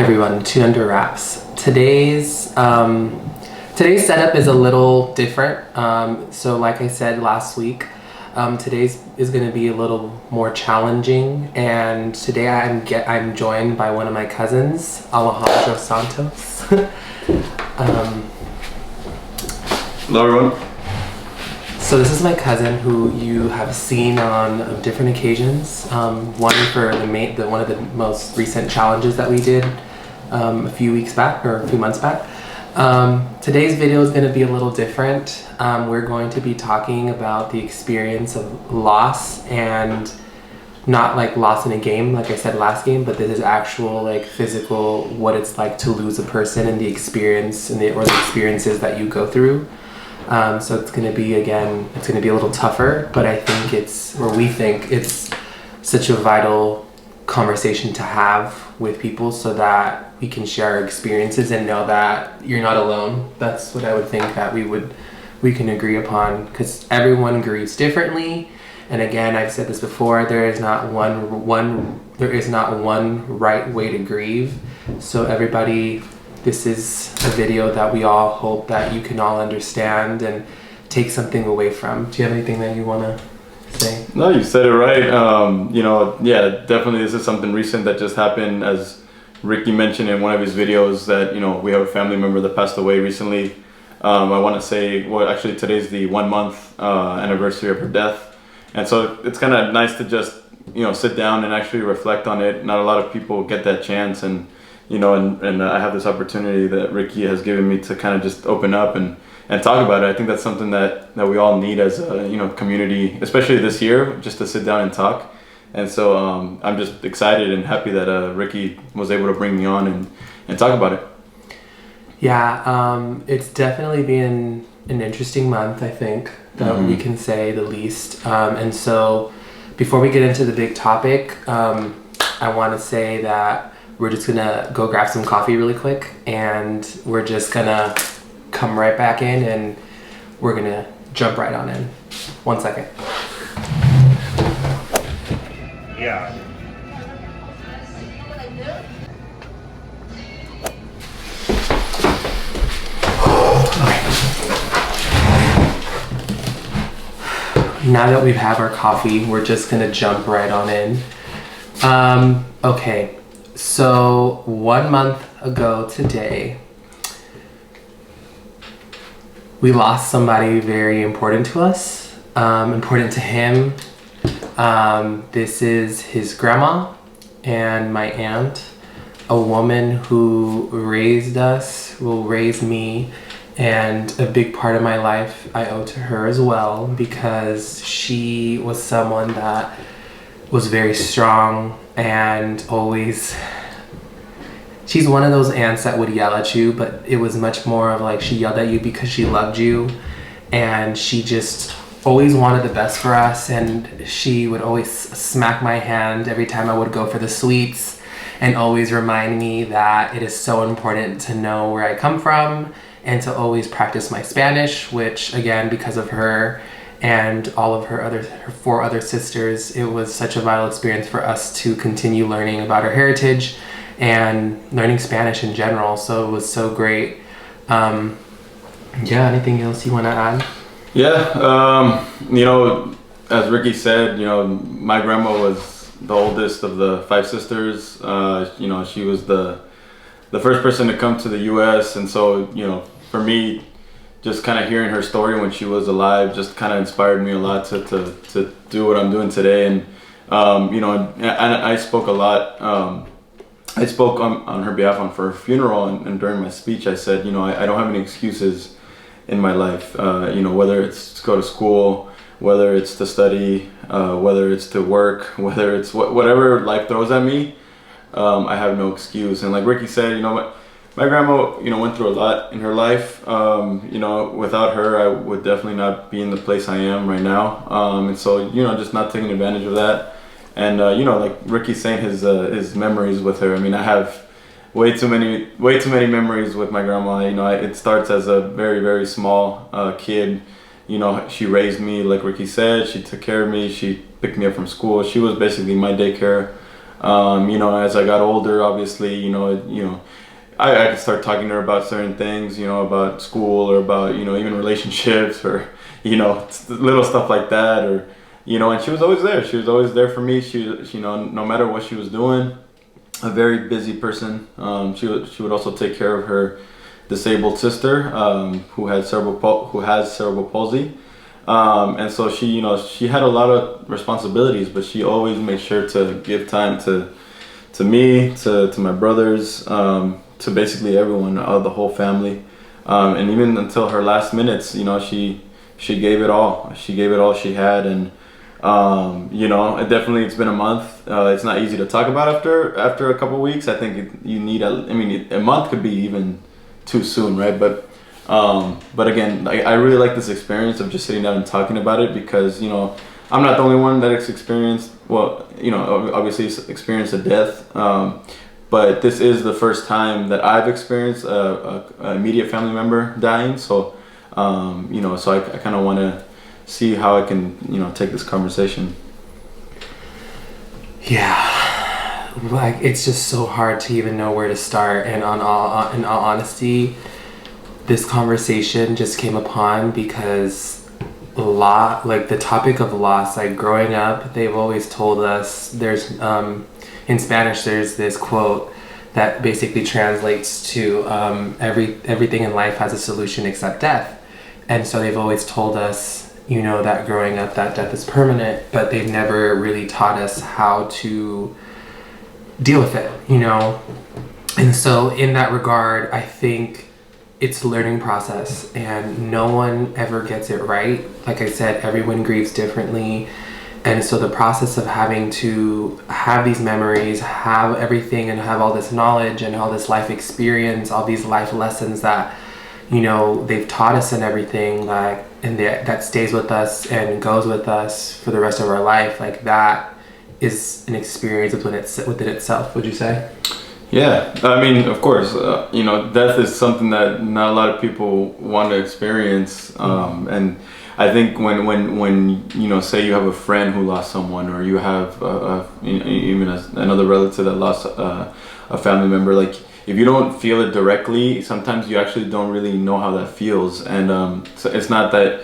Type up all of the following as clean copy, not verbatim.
everyone, Two Under Wraps. Today's setup is a little different. So like I said last week, today's is going to be a little more challenging, and today I'm joined by one of my cousins, Alejandro Santos. Hello everyone. So this is my cousin who you have seen on different occasions. One for one of the most recent challenges that we did a few months back. Today's video is going to be a little different. We're going to be talking about the experience of loss, and not like loss in a game, like I said last game, but this is actual like physical, what it's like to lose a person and the experience or the experiences that you go through. So it's going to be a little tougher, but we think it's such a vital conversation to have with people so that we can share our experiences and know that you're not alone. That's what I would think that we can agree upon, because everyone grieves differently. And again, I've said this before, there is not one right way to grieve. So everybody, this is a video that we all hope that you can all understand and take something away from. Do you have anything that you want to say? No, you said it right. Definitely this is something recent that just happened, as Ricky mentioned in one of his videos, that, we have a family member that passed away recently. I want to say, actually today's the 1 month anniversary of her death. And so it's kind of nice to just, sit down and actually reflect on it. Not a lot of people get that chance, and I have this opportunity that Ricky has given me to kind of just open up and talk about it. I think that's something that we all need as a community, especially this year, just to sit down and talk. And so I'm just excited and happy that Ricky was able to bring me on and talk about it. Yeah, it's definitely been an interesting month, I think, that we can say the least. And so before we get into the big topic, I want to say that we're just gonna go grab some coffee really quick, and we're just gonna come right back in, and we're gonna jump right on in. 1 second. Yeah. Now that we've had our coffee, we're just gonna jump right on in. Okay, so 1 month ago today, we lost somebody very important to us, important to him. This is his grandma and my aunt, a woman who raised me, and a big part of my life I owe to her as well, because she was someone that was very strong and always... She's one of those aunts that would yell at you, but it was much more of like she yelled at you because she loved you, and she just always wanted the best for us, and she would always smack my hand every time I would go for the sweets, and always remind me that it is so important to know where I come from and to always practice my Spanish, which again, because of her and all of her 4 other sisters, it was such a vital experience for us to continue learning about her heritage and learning Spanish in general. So it was so great. Anything else you want to add? Yeah, as Ricky said, my grandma was the oldest of the 5 sisters. She was the first person to come to the U.S. And so, for me, just kind of hearing her story when she was alive just kind of inspired me a lot to do what I'm doing today. And, I spoke a lot. I spoke on her behalf for her funeral, and during my speech I said, I don't have any excuses in my life, whether it's to go to school, whether it's to study, whether it's to work, whether it's whatever life throws at me, I have no excuse. And like Ricky said, my grandma, went through a lot in her life. Without her, I would definitely not be in the place I am right now. And so, just not taking advantage of that. And like Ricky's saying, his memories with her. I mean, I have way too many memories with my grandma. It starts as a very, very small kid. She raised me, like Ricky said. She took care of me. She picked me up from school. She was basically my daycare. As I got older, obviously, I could start talking to her about certain things, about school or about, even relationships or, little stuff like that, or, and she was always there. She was always there for me. No matter what she was doing, a very busy person. She would also take care of her disabled sister, who has cerebral palsy. And so she had a lot of responsibilities, but she always made sure to give time to me, to my brothers, to basically everyone, the whole family. And even until her last minutes, she gave it all. She gave it all she had, and it's been a month. It's not easy to talk about after a couple weeks. I think you need a month could be even too soon, right? But again, I really like this experience of just sitting down and talking about it, because I'm not the only one that has experienced, obviously experienced a death, but this is the first time that I've experienced a immediate family member dying. So so I kind of want to see how I can take this conversation. Yeah, like it's just so hard to even know where to start. And in all honesty, this conversation just came upon because the topic of loss, like growing up, they've always told us there's in Spanish there's this quote that basically translates to everything in life has a solution except death. And so they've always told us that growing up that death is permanent, but they've never really taught us how to deal with it, And so in that regard, I think it's a learning process, and no one ever gets it right. Like I said, everyone grieves differently. And so the process of having to have these memories, have everything, and have all this knowledge and all this life experience, all these life lessons that, they've taught us and everything, like, and that stays with us and goes with us for the rest of our life, like that is an experience within itself, would you say? Yeah, I mean, of course, death is something that not a lot of people want to experience, and I think when say you have a friend who lost someone, or you have another relative that lost a family member, like if you don't feel it directly, sometimes you actually don't really know how that feels, and so it's not that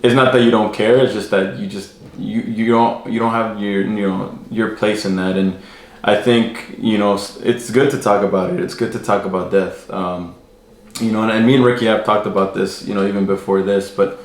you don't care, it's just that you don't have your place in that. And I think it's good to talk about it. It's good to talk about death. And me and Ricky have talked about this, even before this. But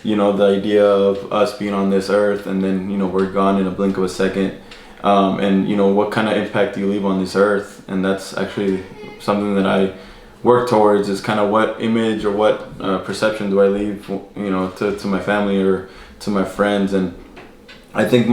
the idea of us being on this earth, and then we're gone in a blink of a second, and what kind of impact do you leave on this earth? And that's actually something that I work towards, is kind of what image or what perception do I leave, to my family or to my friends. And I think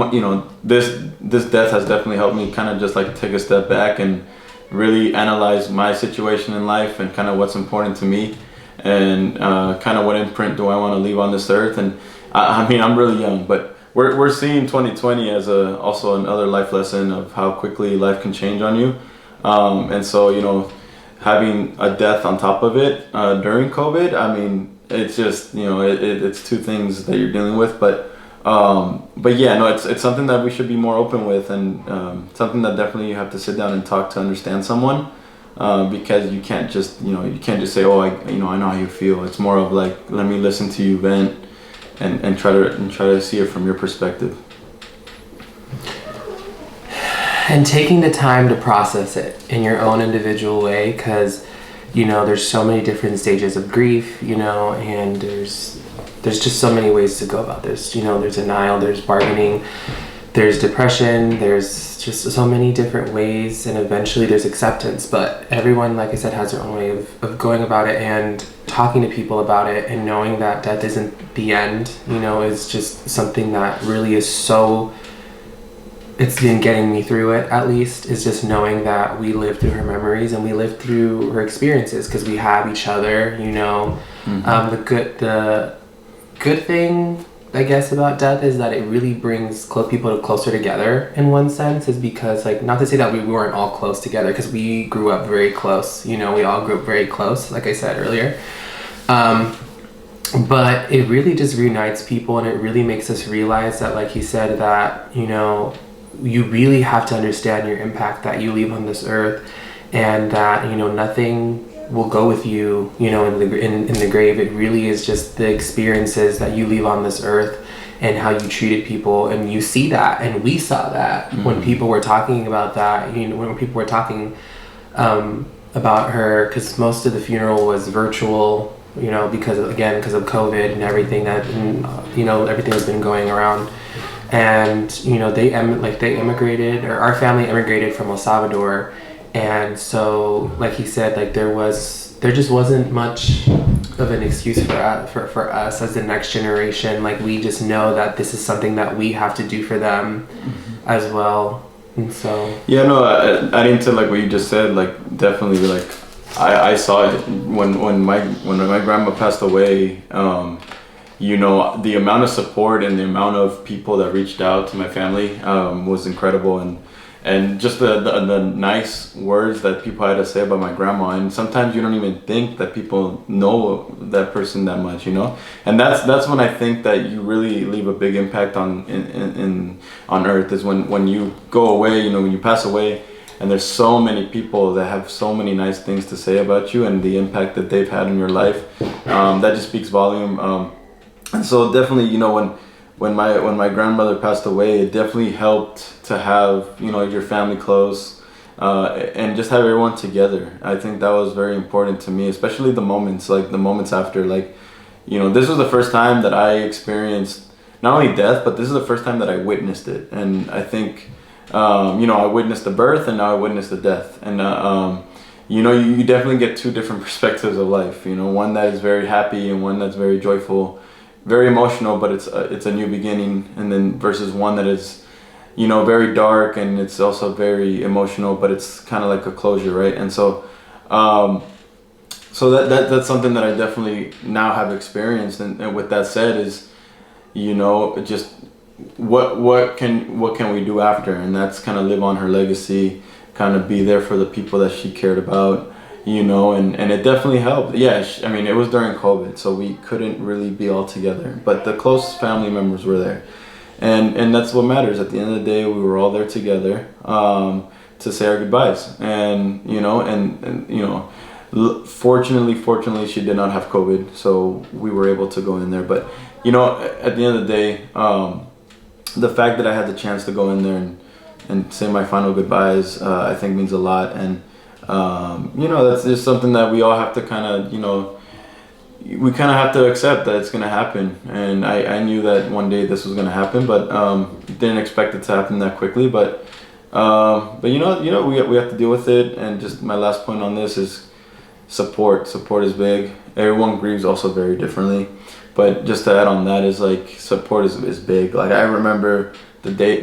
this death has definitely helped me kind of just like take a step back and really analyze my situation in life and kind of what's important to me, and kind of what imprint do I want to leave on this earth. And I mean, I'm really young, but we're seeing 2020 as also another life lesson of how quickly life can change on you. And so having a death on top of it during COVID, I mean, it's just it's two things that you're dealing with, but yeah, no, it's something that we should be more open with, and something that definitely you have to sit down and talk to understand someone, because you can't just say, oh, I know how you feel. It's more of like, let me listen to you vent and try to see it from your perspective. And taking the time to process it in your own individual way, because there's so many different stages of grief, and there's just so many ways to go about this. There's denial, there's bargaining, there's depression, there's just so many different ways, and eventually there's acceptance. But everyone, like I said, has their own way of going about it, and talking to people about it, and knowing that death isn't the end, is just something that really is so... It's been getting me through it, at least, is just knowing that we live through her memories and we live through her experiences, because we have each other, Mm-hmm. The good thing, I guess, about death is that it really brings people closer together in one sense, is because, like, not to say that we weren't all close together, because we grew up very close, we all grew up very close, like I said earlier. But it really just reunites people, and it really makes us realize that, like he said, that, you really have to understand your impact that you leave on this earth, and that, you know, nothing will go with you, you know, in the grave. It really is just the experiences that you leave on this earth and how you treated people. And you see that, and we saw that when people were talking about that, you know, when people were talking about her, because most of the funeral was virtual, you know, because of COVID and everything that, you know, everything has been going around. And, you know, they immigrated, or our family immigrated from El Salvador. And so, like he said, like there just wasn't much of an excuse for us as the next generation. Like, we just know that this is something that we have to do for them as well. And so, yeah, no, adding to like what you just said, like definitely, like I saw it when my grandma passed away. You know, the amount of support and the amount of people that reached out to my family was incredible, and just the nice words that people had to say about my grandma. And sometimes you don't even think that people know that person that much, you know. And that's when I think that you really leave a big impact on earth, is when you go away, you know, when you pass away, and there's so many people that have so many nice things to say about you and the impact that they've had in your life. That just speaks volume. And so definitely, you know, when my grandmother passed away, it definitely helped to have, you know, your family close, and just have everyone together. I think that was very important to me, especially the moments after, like, you know, this was the first time that I experienced not only death, but this is the first time that I witnessed it. And I think, you know, I witnessed the birth, and now I witnessed the death. And, you know, you definitely get two different perspectives of life, you know, one that is very happy and one that's very joyful, very emotional, but it's a new beginning, and then versus one that is, you know, very dark, and it's also very emotional, but it's kind of like a closure, right? And so that's something that I definitely now have experienced. And with that said, is, you know, just what can we do after? And that's kind of live on her legacy, kind of be there for the people that she cared about, you know, and it definitely helped. Yeah, I mean, it was during COVID, so we couldn't really be all together, but the close family members were there, and that's what matters. At the end of the day, we were all there together to say our goodbyes. And you know, and you know, fortunately she did not have COVID, so we were able to go in there. But you know, at the end of the day, the fact that I had the chance to go in there and say my final goodbyes, I think means a lot. And you know, that's just something that we all have to kind of, you know, we kind of have to accept that it's going to happen. And I knew that one day this was going to happen, but didn't expect it to happen that quickly. But you know, we have to deal with it. And just my last point on this is support. Support is big. Everyone grieves also very differently, but just to add on that is, like, support is big. Like, I remember the day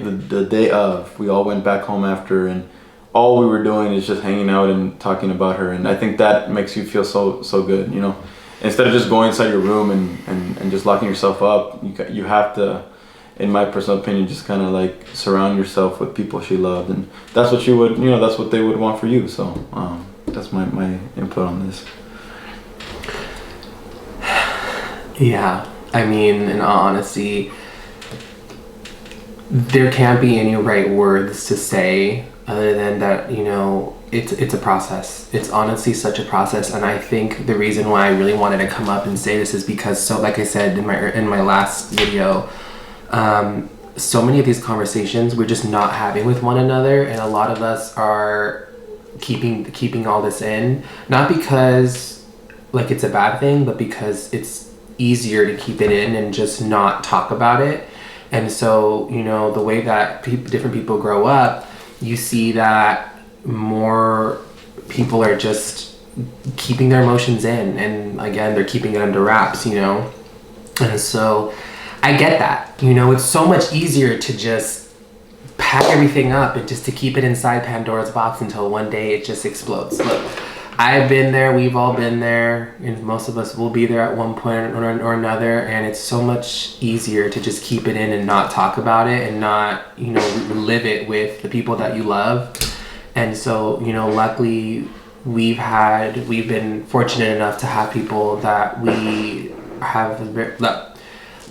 of, we all went back home after, and all we were doing is just hanging out and talking about her. And I think that makes you feel so good, you know. Instead of just going inside your room and just locking yourself up, you have to, in my personal opinion, just kind of like surround yourself with people she loved. And that's what that's what they would want for you. So that's my input on this. yeah, I mean, in all honesty, there can't be any right words to say other than that, you know, it's a process. It's honestly such a process. And I think the reason why I really wanted to come up and say this is because, so like I said in my last video, so many of these conversations we're just not having with one another, and a lot of us are keeping all this in, not because like it's a bad thing, but because it's easier to keep it in and just not talk about it. And so, you know, the way that different people grow up, you see that more people are just keeping their emotions in, and again, they're keeping it under wraps, you know. And so I get that, you know, it's so much easier to just pack everything up and just to keep it inside Pandora's box until one day it just explodes. Look, I've been there, we've all been there, and most of us will be there at one point or another, and it's so much easier to just keep it in and not talk about it and not, you know, live it with the people that you love. And so, you know, luckily we've been fortunate enough to have people that we have,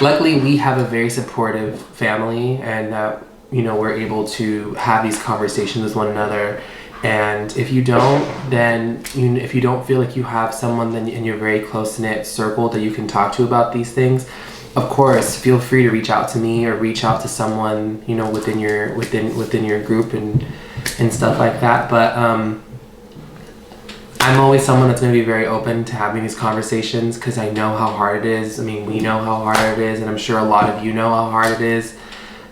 luckily we have a very supportive family, and we're able to have these conversations with one another. And if you don't, then if you don't feel like you have someone then in your very close-knit circle that you can talk to about these things, of course, feel free to reach out to me or reach out to someone, within your group and stuff like that. But I'm always someone that's going to be very open to having these conversations because I know how hard it is. I mean, we know how hard it is, and I'm sure a lot of you know how hard it is.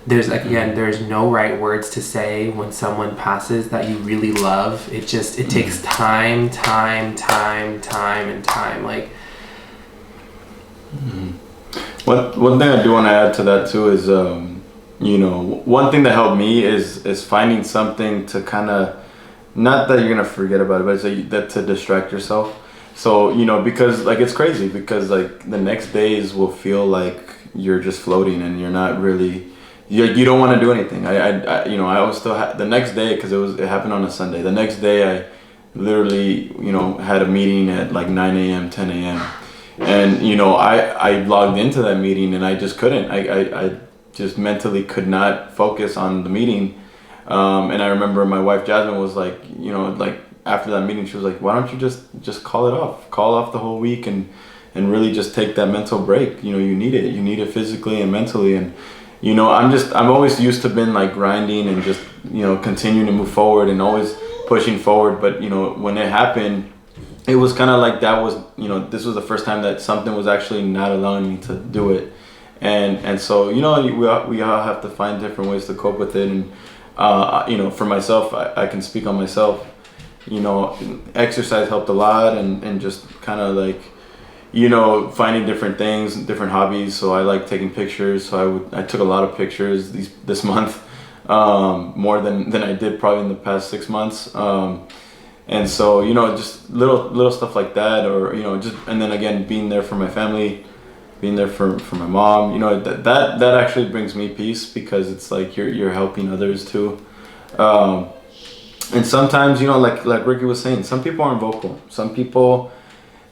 There's no right words to say when someone passes that you really love. It takes time. Like, one thing I do want to add to that too is, one thing that helped me is finding something to kind of, not that you're gonna forget about it, but it's that to distract yourself. So because like it's crazy because like the next days will feel like you're just floating and you're not really. You don't want to do anything. I was still the next day because it happened on a Sunday. The next day I literally had a meeting at like 9 a.m., 10 a.m. and I logged into that meeting and I just couldn't. I just mentally could not focus on the meeting. And I remember my wife Jasmine was like, like after that meeting she was like, why don't you just call off the whole week and really just take that mental break. You need it physically and mentally. And I'm always used to been like grinding and just, continuing to move forward and always pushing forward. But, when it happened, it was kind of like that was, this was the first time that something was actually not allowing me to do it. And so, we all have to find different ways to cope with it. And, for myself, I can speak on myself, exercise helped a lot and just kind of like, finding different things, different hobbies. So I like taking pictures. So I took a lot of pictures this month, more than I did probably in the past 6 months. And so, just little stuff like that, or, and then again, being there for my family, being there for my mom, that actually brings me peace because it's like you're helping others too. And sometimes, like Ricky was saying, some people aren't vocal. Some people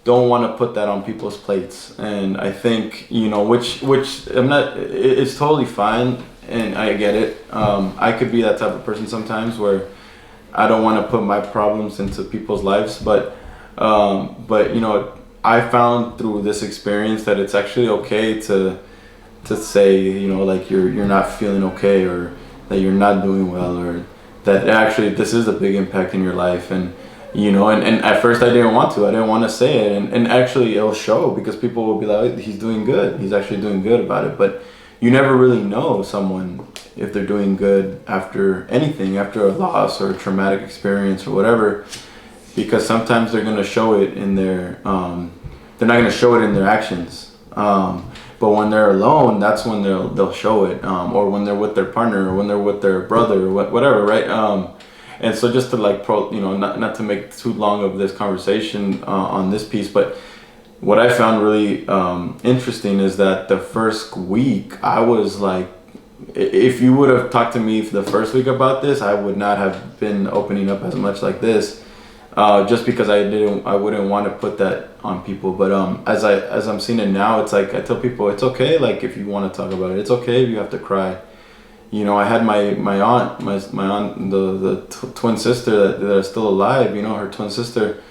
don't want to put that on people's plates, and I think which I'm not. It's totally fine, and I get it. I could be that type of person sometimes where I don't want to put my problems into people's lives, but I found through this experience that it's actually okay to say like you're not feeling okay, or that you're not doing well, or that actually this is a big impact in your life. And and at first I didn't want to say it, and actually it'll show because people will be like, he's doing good, he's actually doing good about it. But you never really know someone if they're doing good after anything, after a loss or a traumatic experience or whatever, because sometimes they're going to show it in their they're not going to show it in their actions, but when they're alone, that's when they'll show it, or when they're with their partner, or when they're with their brother, or whatever, right? And so just to like not to make too long of this conversation on this piece, but what I found really interesting is that the first week I was like, if you would have talked to me for the first week about this, I would not have been opening up as much like this, just because I wouldn't want to put that on people. But as I'm seeing it now, it's like I tell people it's okay, like if you want to talk about it, it's okay if you have to cry. I had my aunt, the twin sister that are still alive, her twin sister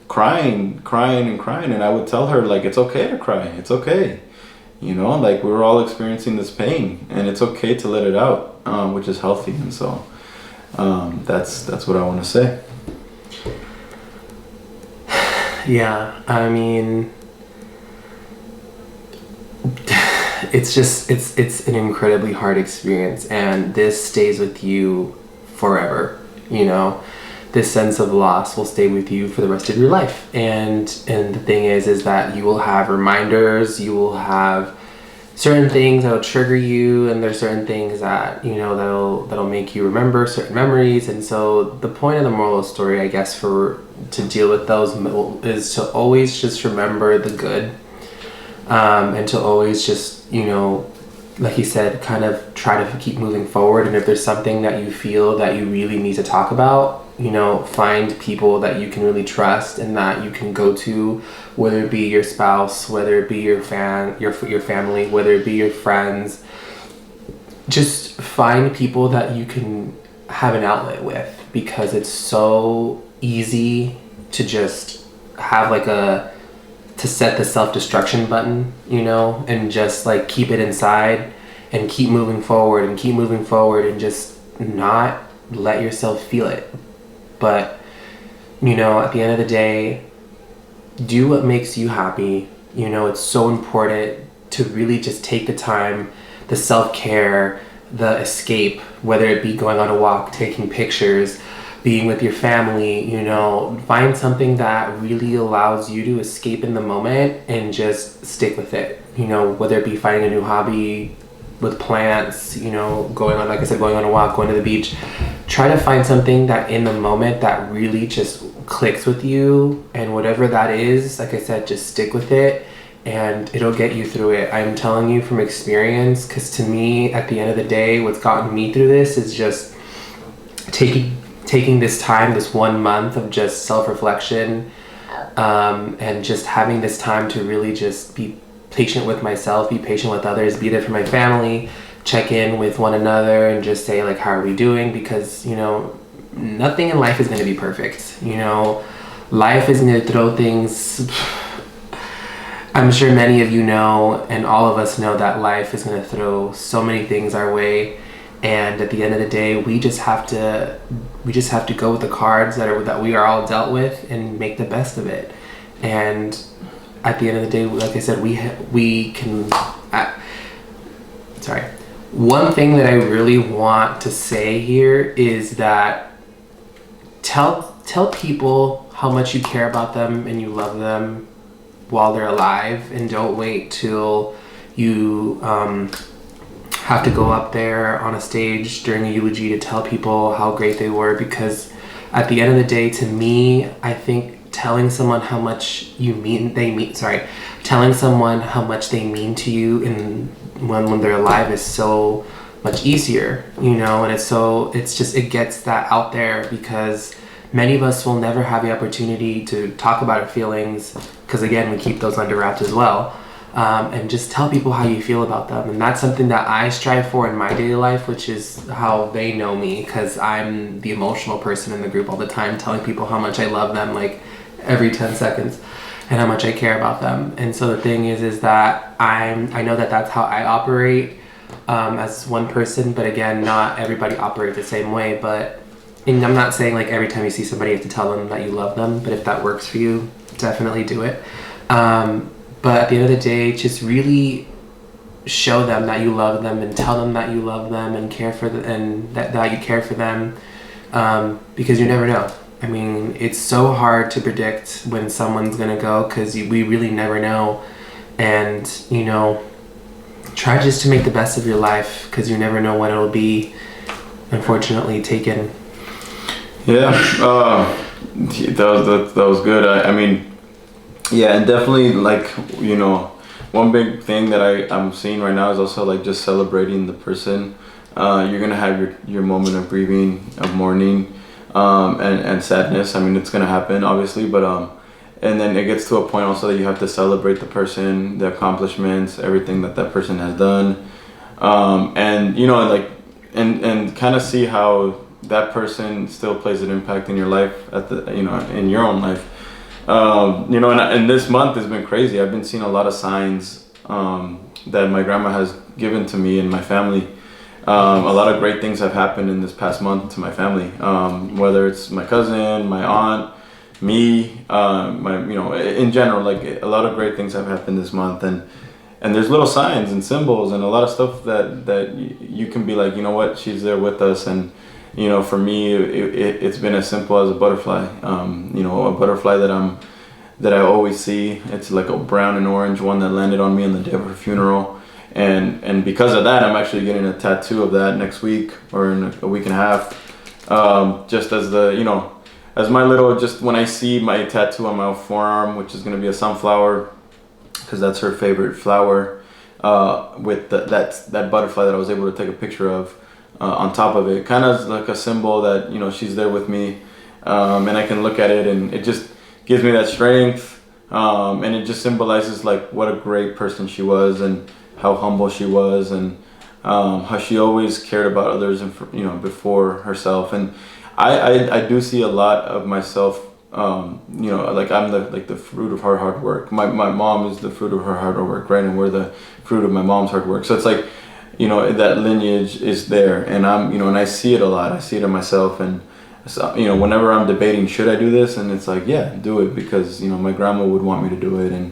crying, and I would tell her like, it's okay to cry, it's okay. Like we're all experiencing this pain and it's okay to let it out, which is healthy. And so that's what I want to say. Yeah, I mean, it's an incredibly hard experience, and this stays with you forever. This sense of loss will stay with you for the rest of your life. And the thing is that you will have reminders, you will have certain things that'll trigger you, and there's certain things that that'll make you remember certain memories. And so the point of the moral of the story, I guess, to deal with those is to always just remember the good, and to always just like you said, kind of try to keep moving forward. And if there's something that you feel that you really need to talk about, find people that you can really trust and that you can go to, whether it be your spouse, whether it be your family, whether it be your friends, just find people that you can have an outlet with, because it's so easy to just have like to set the self-destruction button, you know, and just like keep it inside and keep moving forward and keep moving forward and just not let yourself feel it. But, you know, at the end of the day, do what makes you happy. You know, it's so important to really just take the time, the self-care, the escape, whether it be going on a walk, taking pictures, being with your family, you know, find something that really allows you to escape in the moment and just stick with it. You know, whether it be finding a new hobby with plants, you know, going on, like I said, going on a walk, going to the beach. Try to find something that in the moment that really just clicks with you, and whatever that is, like I said, just stick with it and it'll get you through it. I'm telling you from experience, because to me, at the end of the day, what's gotten me through this is just taking this time, this 1 month of just self-reflection, and just having this time to really just be patient with myself, be patient with others, be there for my family, check in with one another and just say like, how are we doing? Because, you know, nothing in life is going to be perfect. You know, life is going to throw things. I'm sure many of you know, and all of us know, that life is going to throw so many things our way. And at the end of the day, we just have to go with the cards that we are all dealt with and make the best of it. And at the end of the day, like I said, we can. Sorry. One thing that I really want to say here is that tell people how much you care about them and you love them while they're alive, and don't wait till you have to go up there on a stage during a eulogy to tell people how great they were, because at the end of the day, to me, I think telling someone how much telling someone how much they mean to you when they're alive is so much easier, you know, and it gets that out there, because many of us will never have the opportunity to talk about our feelings, because again, we keep those under wraps as well. And just tell people how you feel about them. And that's something that I strive for in my daily life, which is how they know me, because I'm the emotional person in the group all the time, telling people how much I love them like every 10 seconds and how much I care about them. And so the thing is that I know that that's how I operate as one person, but again, not everybody operates the same way. And I'm not saying like every time you see somebody you have to tell them that you love them, but if that works for you, definitely do it. But at the end of the day, just really show them that you love them and tell them that you love them and care for them, and that you care for them, because you never know. I mean, it's so hard to predict when someone's gonna go, because we really never know. And, you know, try just to make the best of your life, because you never know when it'll be, unfortunately, taken. Yeah, that was good. I mean, yeah, and definitely, like, you know, one big thing that I'm seeing right now is also like just celebrating the person. You're gonna have your moment of grieving, of mourning, and sadness. I mean, it's gonna happen, obviously, but and then it gets to a point also that you have to celebrate the person, the accomplishments, everything that person has done, and you know, like, and kind of see how that person still plays an impact in your life, in your own life. You know, and this month has been crazy. I've been seeing a lot of signs that my grandma has given to me and my family. A lot of great things have happened in this past month to my family, whether it's my cousin, my aunt, me, in general, like a lot of great things have happened this month, and there's little signs and symbols and a lot of stuff that you can be like, you know what, she's there with us. And you know, for me, it's been as simple as a butterfly. You know, a butterfly that I always see. It's like a brown and orange one that landed on me on the day of her funeral, and because of that, I'm actually getting a tattoo of that next week, or in a week and a half. Just as as my little, just when I see my tattoo on my forearm, which is going to be a sunflower, because that's her favorite flower, with that butterfly that I was able to take a picture of. On top of it, kind of like a symbol that, you know, she's there with me, and I can look at it and it just gives me that strength, and it just symbolizes like what a great person she was and how humble she was, and how she always cared about others and before herself. And I do see a lot of myself. Like I'm the fruit of her hard work. My mom is the fruit of her hard work, right? And we're the fruit of my mom's hard work. So it's like, that lineage is there, and and I see it a lot. I see it in myself, and so, whenever I'm debating, should I do this? And it's like, yeah, do it, because, my grandma would want me to do it. And,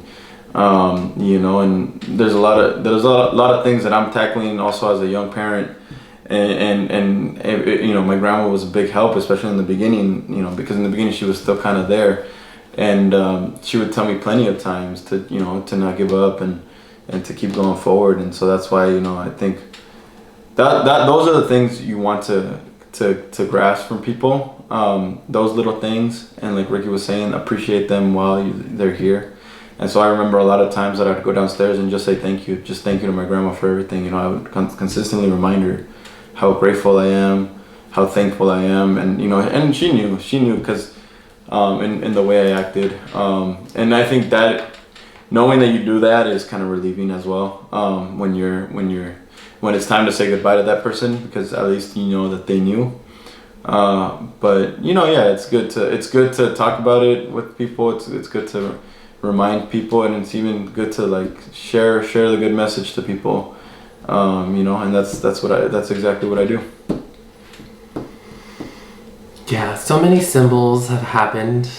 and there's a lot of things that I'm tackling also as a young parent. And my grandma was a big help, especially in the beginning, because in the beginning she was still kind of there. And, she would tell me plenty of times to not give up and to keep going forward. And so that's why, I think that those are the things you want to grasp from people, those little things. And like Ricky was saying, appreciate them while they're here. And so I remember a lot of times that I'd go downstairs and just say thank you to my grandma for everything. I would consistently remind her how grateful I am, how thankful I am. And and she knew because in the way I acted. And I think that knowing that you do that is kind of relieving as well, when it's time to say goodbye to that person, because at least you know that they knew. But yeah, it's good to talk about it with people. It's good to remind people, and it's even good to like share the good message to people. And that's exactly what I do. Yeah, so many symbols have happened,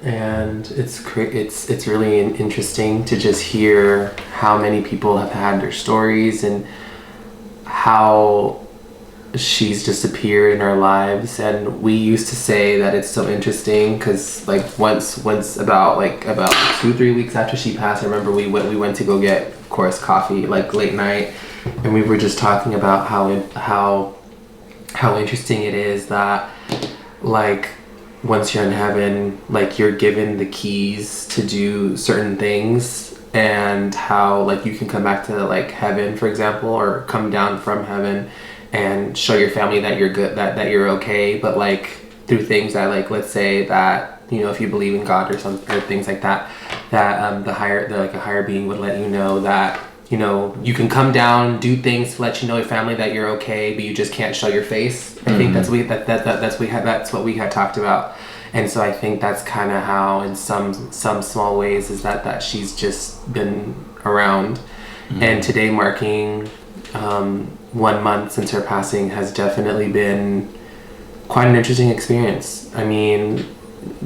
and it's really interesting to just hear how many people have had their stories and how she's just appeared in our lives. And we used to say that it's so interesting because like once about 2-3 weeks after she passed, I remember we went to go get, of course, coffee like late night, and we were just talking about how interesting it is that like once you're in heaven, like you're given the keys to do certain things, and how like you can come back to like heaven, for example, or come down from heaven and show your family that you're good, that you're okay, but like through things that, like, let's say that if you believe in God or things like that, that a higher being would let you know that you can come down, do things to let you know your family that you're okay, but you just can't show your face. I think that's what we had talked about. And so I think that's kind of how, in some small ways, is that she's just been around. And today, marking 1 month since her passing, has definitely been quite an interesting experience. I mean,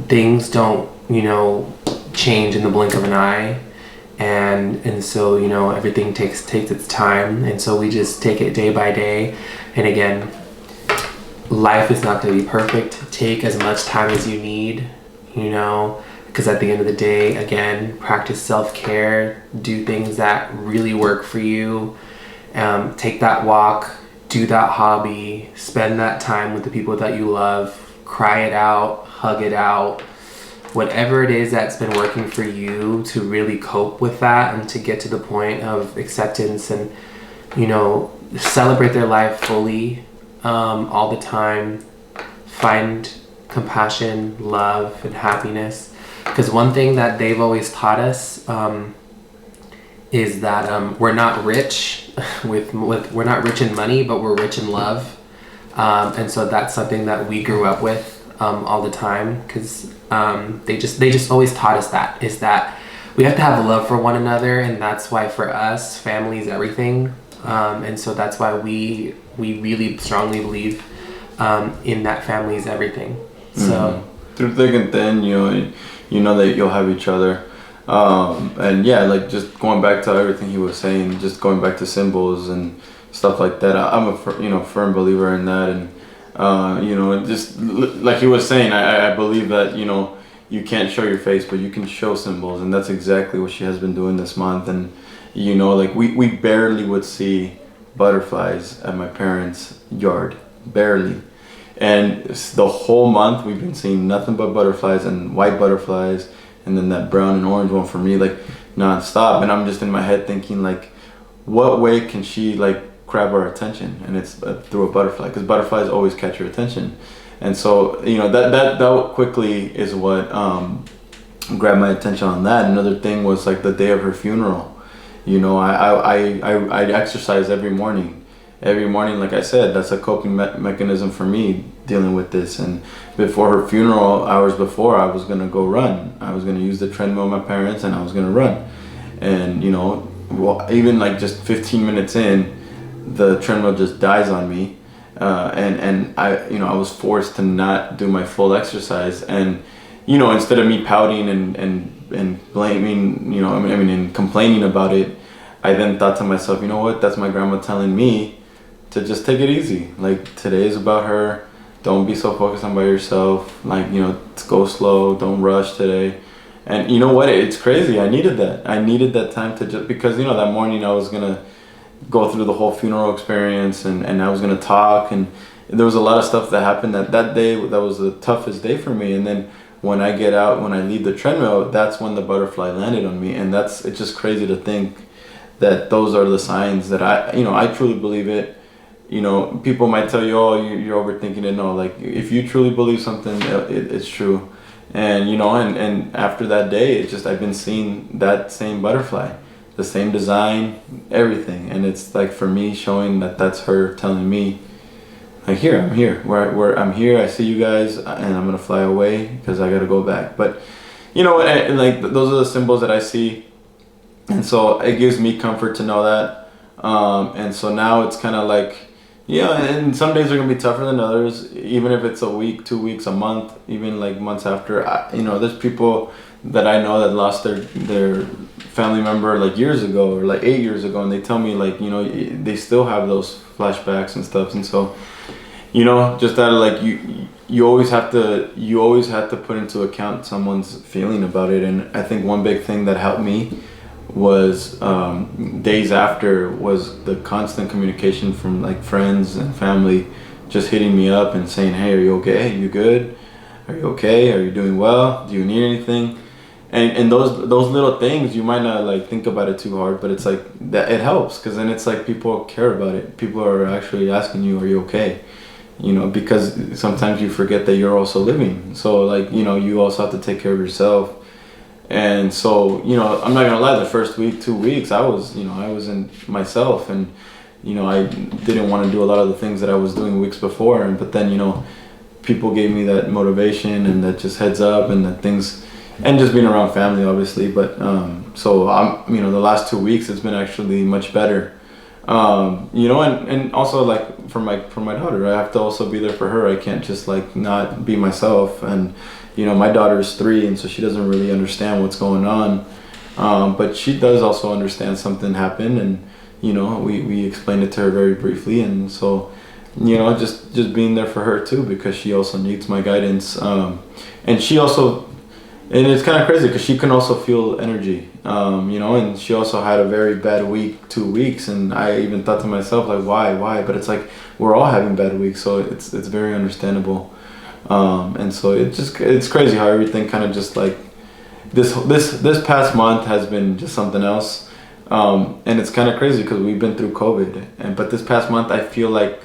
things don't change in the blink of an eye, and so everything takes its time, and so we just take it day by day. And again, life is not going to be perfect. Take as much time as you need, because at the end of the day, again, practice self-care, do things that really work for you. Take that walk, do that hobby, spend that time with the people that you love, cry it out, hug it out, whatever it is that's been working for you to really cope with that and to get to the point of acceptance and, celebrate their life fully, all the time. Find compassion, love, and happiness. Because one thing that they've always taught us is that we're not rich we're not rich in money, but we're rich in love. And so that's something that we grew up with all the time, because they just always taught us that, is that we have to have love for one another, and that's why for us, family is everything. And so that's why we really strongly believe in that family is everything. So through thick and thin, you know that you'll have each other. And yeah, like just going back to everything he was saying, just going back to symbols and stuff like that, I'm a firm believer in that. And just like he was saying, I believe that you can't show your face, but you can show symbols, and that's exactly what she has been doing this month. And like we barely would see butterflies at my parents' yard, barely. And the whole month we've been seeing nothing but butterflies, and white butterflies, and then that brown and orange one for me, like nonstop. And I'm just in my head thinking, like, what way can she like grab our attention? And it's through a butterfly, because butterflies always catch your attention. And so that quickly is what grabbed my attention on that. Another thing was like the day of her funeral. I exercise every morning, every morning, like I said, that's a coping mechanism for me dealing with this. And before her funeral, hours before, I was gonna go run. I was gonna use the treadmill with my parents, and I was gonna run. And even like just 15 minutes in, the treadmill just dies on me, and I was forced to not do my full exercise. And instead of me pouting and blaming, and complaining about it, I then thought to myself, you know what? That's my grandma telling me to just take it easy. Like, today is about her. Don't be so focused on by yourself. Like, go slow. Don't rush today. And you know what? It's crazy. I needed that. I needed that time to just, because that morning I was gonna go through the whole funeral experience, and I was gonna talk, and there was a lot of stuff that happened that day that was the toughest day for me. And then when I get out, when I leave the treadmill, that's when the butterfly landed on me. And it's just crazy to think that those are the signs that I truly believe it. People might tell you, oh, you're overthinking it. No, like, if you truly believe something, it's true. And and after that day, it's just, I've been seeing that same butterfly, the same design, everything. And it's like, for me, showing that that's her telling me, like, here, I'm here, where I'm here, I see you guys, and I'm gonna fly away because I gotta go back. But and like, those are the symbols that I see, and so it gives me comfort to know that. And so now it's kind of like, and some days are gonna be tougher than others, even if it's a week, 2 weeks, a month, even like months after. There's people that I know that lost their family member like years ago, or like 8 years ago, and they tell me, like, they still have those flashbacks and stuff. And so just that, like, you always have to put into account someone's feeling about it. And I think one big thing that helped me was, days after, was the constant communication from like friends and family, just hitting me up and saying, hey, are you okay? Are you good? Are you okay? Are you doing well? Do you need anything? And those little things, you might not like think about it too hard, but it's like that, it helps, because then it's like people care about it. People are actually asking you, are you okay? Because sometimes you forget that you're also living. So like, you also have to take care of yourself. And so, I'm not gonna lie, the first week, 2 weeks, I was in myself, and I didn't want to do a lot of the things that I was doing weeks before. But then, people gave me that motivation and that just heads up, and that things, and just being around family, obviously. But so I'm, the last 2 weeks, it's been actually much better. And also, like, for my daughter, I have to also be there for her. I can't just like not be myself. And my daughter is 3, and so she doesn't really understand what's going on, but she does also understand something happened. And we explained it to her very briefly. And so just being there for her too, because she also needs my guidance. And she also, and it's kind of crazy because she can also feel energy, and she also had a very bad week, 2 weeks, and I even thought to myself, like, why? But it's like, we're all having bad weeks, so it's very understandable. And so it's crazy how everything kind of just like, this past month has been just something else. And it's kind of crazy because we've been through COVID, but this past month I feel like,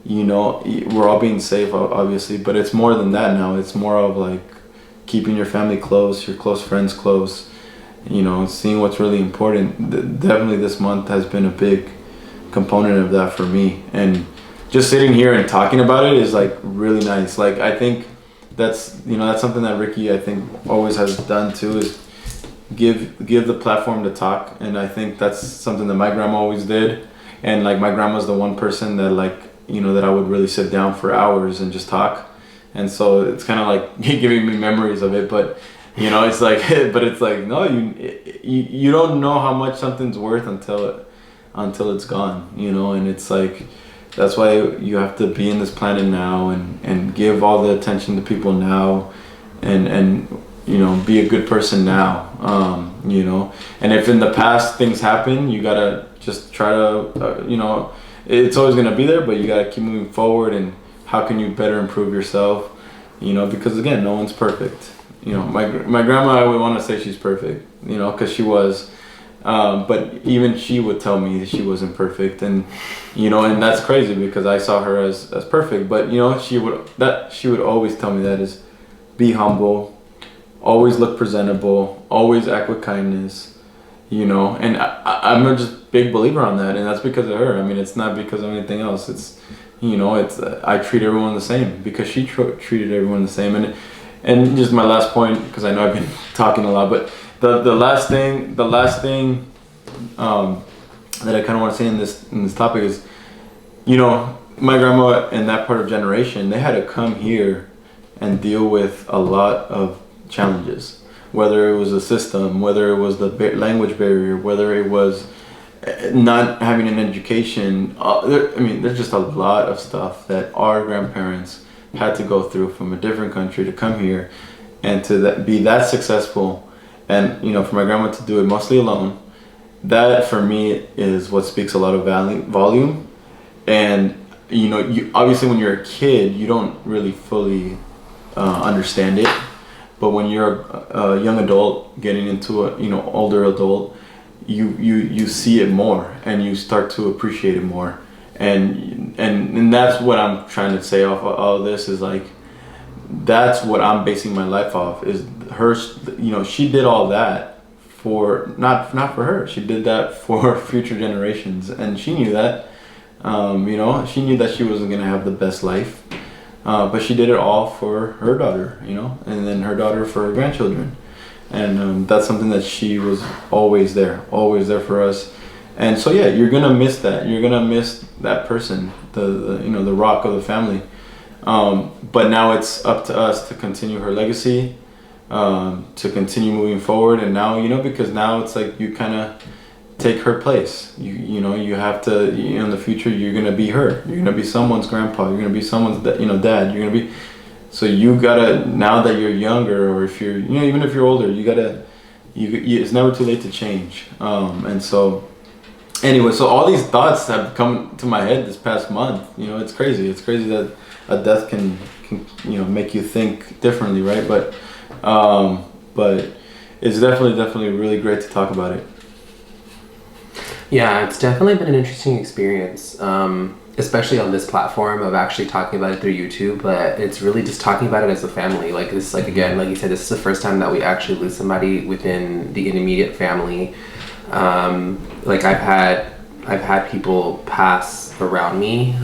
we're all being safe, obviously, but it's more than that now. It's more of like keeping your family close, your close friends close, seeing what's really important. Definitely this month has been a big component of that for me. And just sitting here and talking about it is like really nice. Like, I think that's something that Ricky, I think, always has done too, is give the platform to talk. And I think that's something that my grandma always did. And like, my grandma's the one person that, like, that I would really sit down for hours and just talk. And so it's kind of like giving me memories of it. But it's like, but it's like, no, you don't know how much something's worth until it's gone. And it's like, that's why you have to be in this planet now, and give all the attention to people now, and be a good person now. And if in the past things happen, you gotta just try to, it's always gonna be there, but you gotta keep moving forward. And how can you better improve yourself? Because again, no one's perfect. My grandma, I would want to say she's perfect, because she was. But even she would tell me she wasn't perfect, and and that's crazy because I saw her as perfect. But she would always tell me that is, be humble, always look presentable, always act with kindness, you know, and I'm a just big believer on that, and that's because of her. I mean, it's not because of anything else. It's, you know, it's I treat everyone the same because she treated everyone the same. And just my last point, because I know I've been talking a lot, but the last thing that I kind of want to say in this topic is, you know, my grandma and that part of generation, they had to come here and deal with a lot of challenges, whether it was the system, whether it was the language barrier, whether it was not having an education. I mean, there's just a lot of stuff that our grandparents had to go through from a different country to come here and to be that successful. And, you know, for my grandma to do it mostly alone, that for me is what speaks a lot of volume. And, you know, you obviously when you're a kid, you don't really fully understand it. But when you're a young adult getting into a, you know, older adult, you see it more and you start to appreciate it more. And that's what I'm trying to say off of all of this is like, that's what I'm basing my life off is her, you know, she did all that for, not for her, she did that for future generations. And she knew that, you know, she knew that she wasn't going to have the best life, but she did it all for her daughter, you know, and then her daughter for her grandchildren. And that's something that she was always there for us. And so yeah, you're gonna miss that. You're gonna miss that person, the you know, the rock of the family. But now it's up to us to continue her legacy, to continue moving forward. And now, you know, because now it's like you kind of take her place. You know, you have to. You know, in the future, you're gonna be her. You're gonna be someone's grandpa. You're gonna be someone's dad. You're gonna be. So you gotta, now that you're younger, or if you're, you know, even if you're older, you gotta. It's never too late to change. And so. Anyway, so all these thoughts have come to my head this past month. You know, it's crazy. It's crazy that a death can you know, make you think differently, right? But it's definitely really great to talk about it. Yeah, it's definitely been an interesting experience, especially on this platform of actually talking about it through YouTube. But it's really just talking about it as a family. Like this, like again, like you said, this is the first time that we actually lose somebody within the immediate family. Like I've had people pass around me,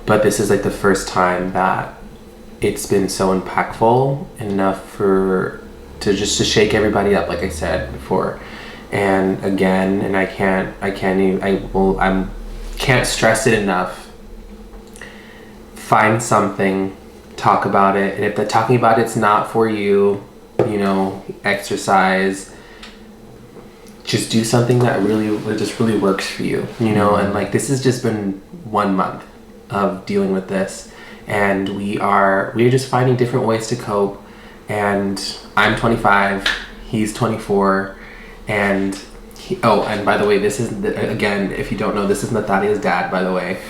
but this is like the first time that it's been so impactful enough to shake everybody up, like I said before. And again, and I can't stress it enough. Find something, talk about it, and if the talking about it's not for you, you know, exercise. Just do something that really works for you, you know. And like this has just been 1 month of dealing with this, and we're just finding different ways to cope. And I'm 25, he's 24, and and by the way, this is again, if you don't know, this is Natalia's dad, by the way.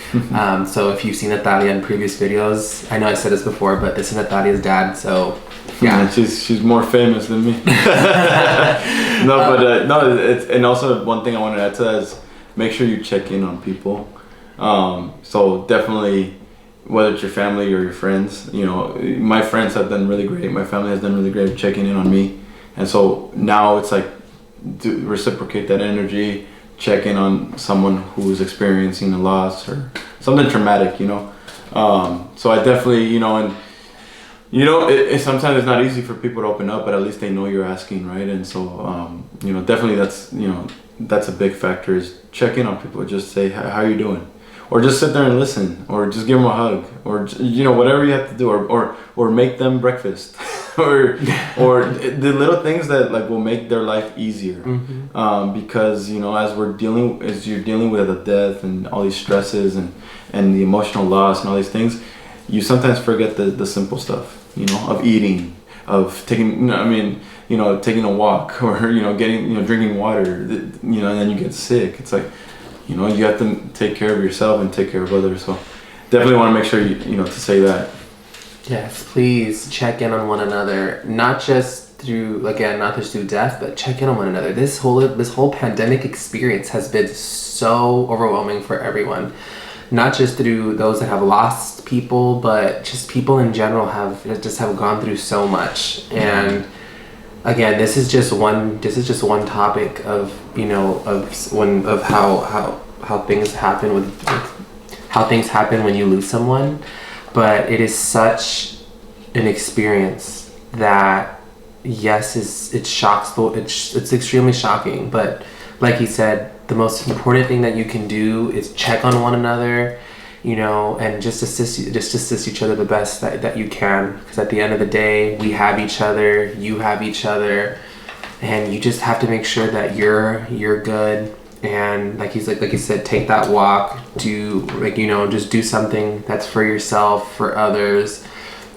So if you've seen Natalia in previous videos, I know I said this before, but this is Natalia's dad. So yeah, she's more famous than me. No, it's, and also one thing I want to add to that is make sure you check in on people. So definitely, whether it's your family or your friends, you know, my friends have done really great. My family has done really great checking in on me, and so now it's like reciprocate that energy, check in on someone who's experiencing a loss or something traumatic, you know. So I definitely, you know, and you know, sometimes it's not easy for people to open up, but at least they know you're asking, right? And so, you know, definitely that's a big factor is check in on people. Just say, how are you doing? Or just sit there and listen, or just give them a hug, or, you know, whatever you have to do, or make them breakfast, or the little things that like will make their life easier. Because, you know, as you're dealing with the death and all these stresses and the emotional loss and all these things, you sometimes forget the simple stuff, you know, of eating, of taking, taking a walk, or, you know, drinking water, you know, and then you get sick. It's like, you know, you have to take care of yourself and take care of others. So definitely want to make sure you know, to say that. Yes, please check in on one another, not just through death, but check in on one another. This whole pandemic experience has been so overwhelming for everyone. Not just through those that have lost people, but just people in general have gone through so much. And again, this is just one topic of, you know, of how things happen how things happen when you lose someone. But it is such an experience that, yes, it shocks it's extremely shocking, but like he said, the most important thing that you can do is check on one another, you know, and just assist each other the best that you can, because at the end of the day, we have each other, you have each other, and you just have to make sure that you're good. And like he said, take that walk, do, like, you know, just do something that's for yourself, for others,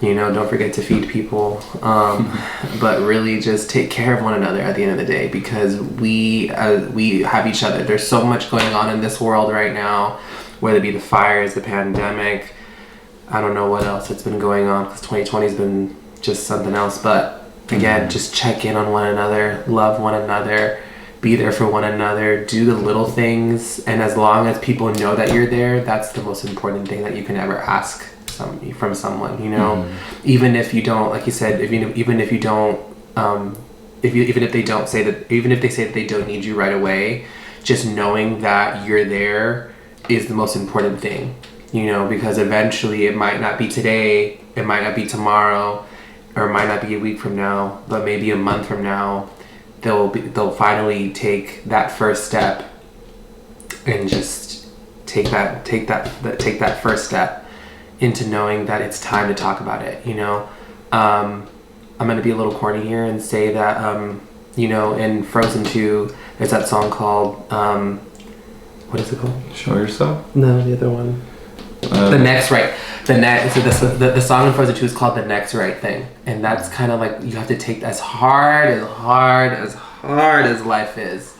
you know, don't forget to feed people, but really just take care of one another at the end of the day, because we have each other. There's so much going on in this world right now, whether it be the fires, the pandemic, I don't know what else that's been going on, because 2020 has been just something else. But again, just check in on one another, love one another, be there for one another, do the little things, and as long as people know that you're there, that's the most important thing that you can ever ask from someone, you know. Even if you don't, like you said, even if you don't, even if they say that they don't need you right away, just knowing that you're there is the most important thing, you know, because eventually it might not be today, it might not be tomorrow, or it might not be a week from now, but maybe a month from now, they'll finally take that first step and just take that first step into knowing that it's time to talk about it, you know. I'm gonna be a little corny here and say that, you know, in Frozen 2, there's that song called, what is it called? Show Yourself? No, the other one. The Next Right. So the song in Frozen 2 is called The Next Right Thing. And that's kind of like, you have to take as hard as life is,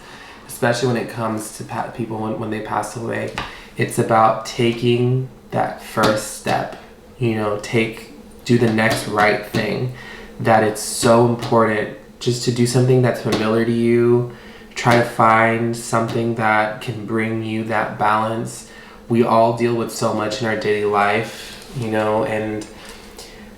especially when it comes to people when they pass away. It's about taking that first step, you know, do the next right thing. That it's so important just to do something that's familiar to you. Try to find something that can bring you that balance. We all deal with so much in our daily life, you know, and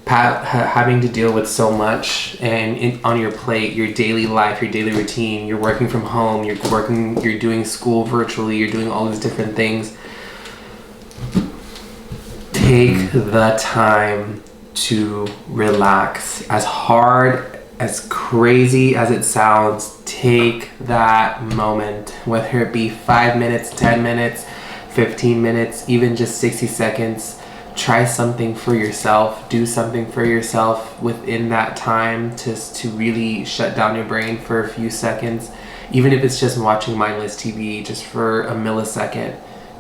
having to deal with so much and on your plate, your daily life, your daily routine, you're working from home, you're doing school virtually, you're doing all these different things. Take the time to relax. As hard, as crazy as it sounds, take that moment, whether it be 5 minutes, 10 minutes, 15 minutes, even just 60 seconds. Try something for yourself, do something for yourself within that time to really shut down your brain for a few seconds. Even if it's just watching mindless TV just for a millisecond,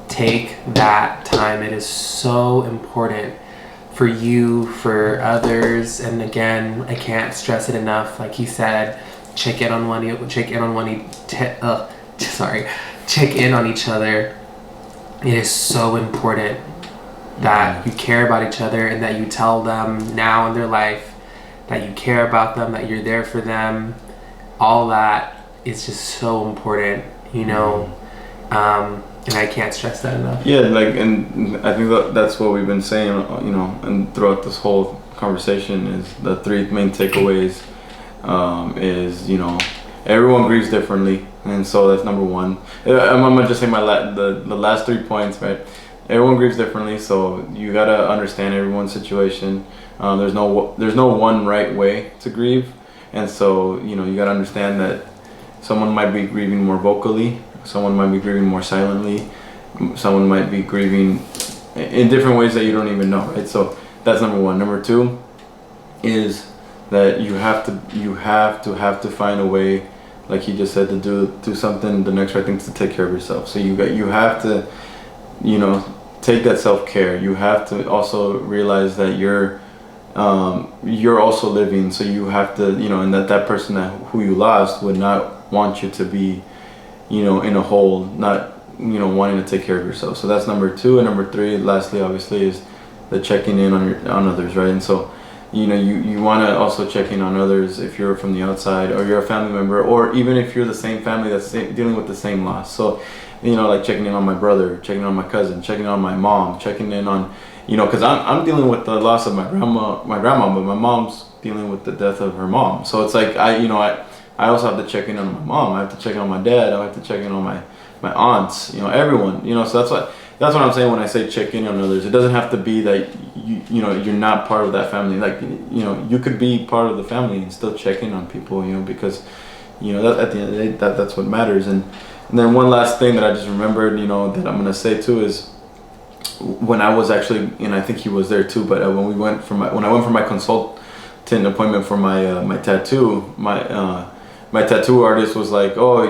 take that time. It is so important for you, for others, and again, I can't stress it enough. Like he said, check in on each other. It is so important that you care about each other and that you tell them now in their life that you care about them, that you're there for them. All that is just so important, you know. And I can't stress that enough. Yeah, like, and I think that's what we've been saying, you know, and throughout this whole conversation is the three main takeaways. Is, you know, everyone grieves differently, and so that's number one. I'm gonna just say the last 3 points, right? Everyone grieves differently, so you gotta understand everyone's situation. There's no one right way to grieve, and so, you know, you gotta understand that someone might be grieving more vocally, someone might be grieving more silently, someone might be grieving in different ways that you don't even know, right? So that's number one. Number two is that you have to find a way, like he just said, to do something, the next right thing, to take care of yourself. So you have to, you know, take that self-care. You have to also realize that you're also living, so you have to, you know, and that person who you lost would not want you to be, you know, in a hole, not, you know, wanting to take care of yourself. So that's number two. And number three, lastly, obviously, is the checking in on others, right? And so, you want to also check in on others if you're from the outside or you're a family member, or even if you're the same family that's dealing with the same loss. So, like checking in on my brother, checking in on my cousin, checking in on my mom, checking in on, because I'm dealing with the loss of my grandma, but my mom's dealing with the death of her mom. So it's like I also have to check in on my mom. I have to check in on my dad. I have to check in on my aunts. Everyone. So that's what I'm saying when I say check in on others. It doesn't have to be that you're not part of that family. Like you could be part of the family and still check in on people. Because that at the end of the day that's what matters. And then one last thing that I just remembered, that I'm gonna say too is when I was actually, and I think he was there too, but when I went for my consultant appointment for my tattoo, my tattoo artist was like, oh,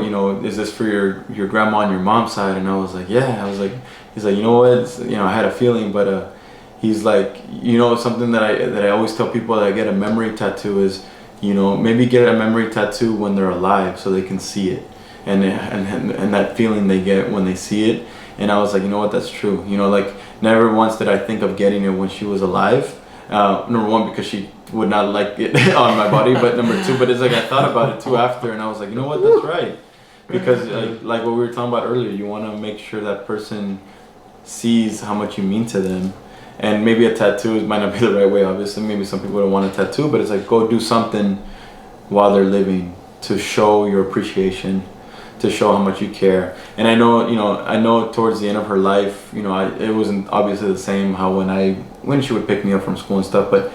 is this for your grandma on your mom's side? And I was like, yeah. He's like, you know what? I had a feeling, but he's like, something that I always tell people that I get a memory tattoo is, maybe get a memory tattoo when they're alive so they can see it, and that feeling they get when they see it. And I was like, you know what? That's true. Like never once did I think of getting it when she was alive. Number one, because she would not like it on my body, but number two, but it's like I thought about it too after, and I was like, you know what? That's right. Because like what we were talking about earlier, you want to make sure that person sees how much you mean to them. And maybe a tattoo might not be the right way, obviously. Maybe some people don't want a tattoo, but it's like go do something while they're living to show your appreciation, to show how much you care. And I know towards the end of her life, it wasn't obviously the same how when she would pick me up from school and stuff, but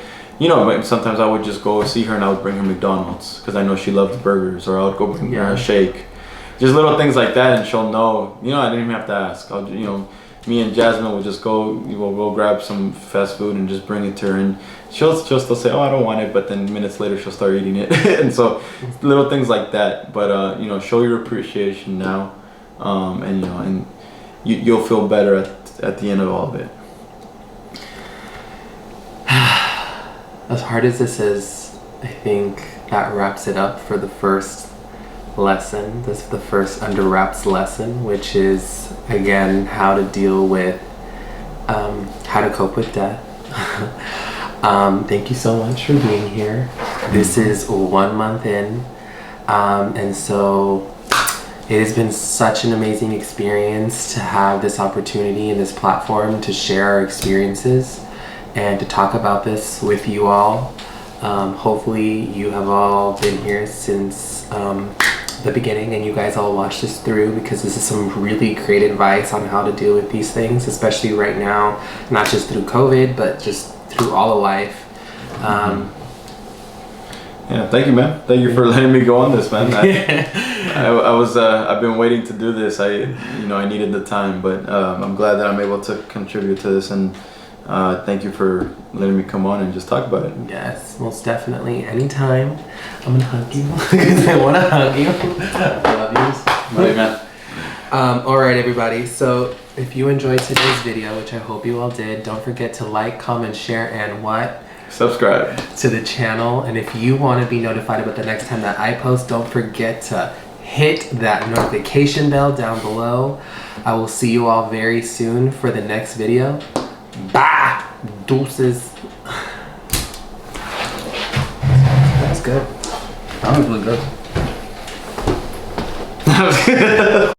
sometimes I would just go see her and I would bring her McDonald's because I know she loved burgers, or I would go bring her a shake. Just little things like that, and she'll know. I didn't even have to ask. Me and Jasmine would just go. We'll grab some fast food and just bring it to her, and she'll still say, "Oh, I don't want it," but then minutes later she'll start eating it. And so little things like that. But show your appreciation now, and you'll feel better at the end of all of it. As hard as this is, I think that wraps it up for the first lesson. This is the first under wraps lesson, which is again how to deal with how to cope with death. Thank you so much for being here. This is 1 month in, and so it has been such an amazing experience to have this opportunity and this platform to share our experiences and to talk about this with you all. Hopefully you have all been here since the beginning and you guys all watched this through, because this is some really great advice on how to deal with these things, especially right now, not just through COVID, but just through all of life. Yeah, thank you, man. Thank you for letting me go on this, man. I've been waiting to do this. I needed the time, but I'm glad that I'm able to contribute to this, and thank you for letting me come on and just talk about it. Yes, most definitely. Anytime. I'm gonna hug you because I want to hug you. I love you. Love you, man. Alright, everybody. So if you enjoyed today's video, which I hope you all did, don't forget to like, comment, share, and what? Subscribe to the channel. And if you want to be notified about the next time that I post, don't forget to hit that notification bell down below. I will see you all very soon for the next video. Bye! Deuces. That's good. That was really good.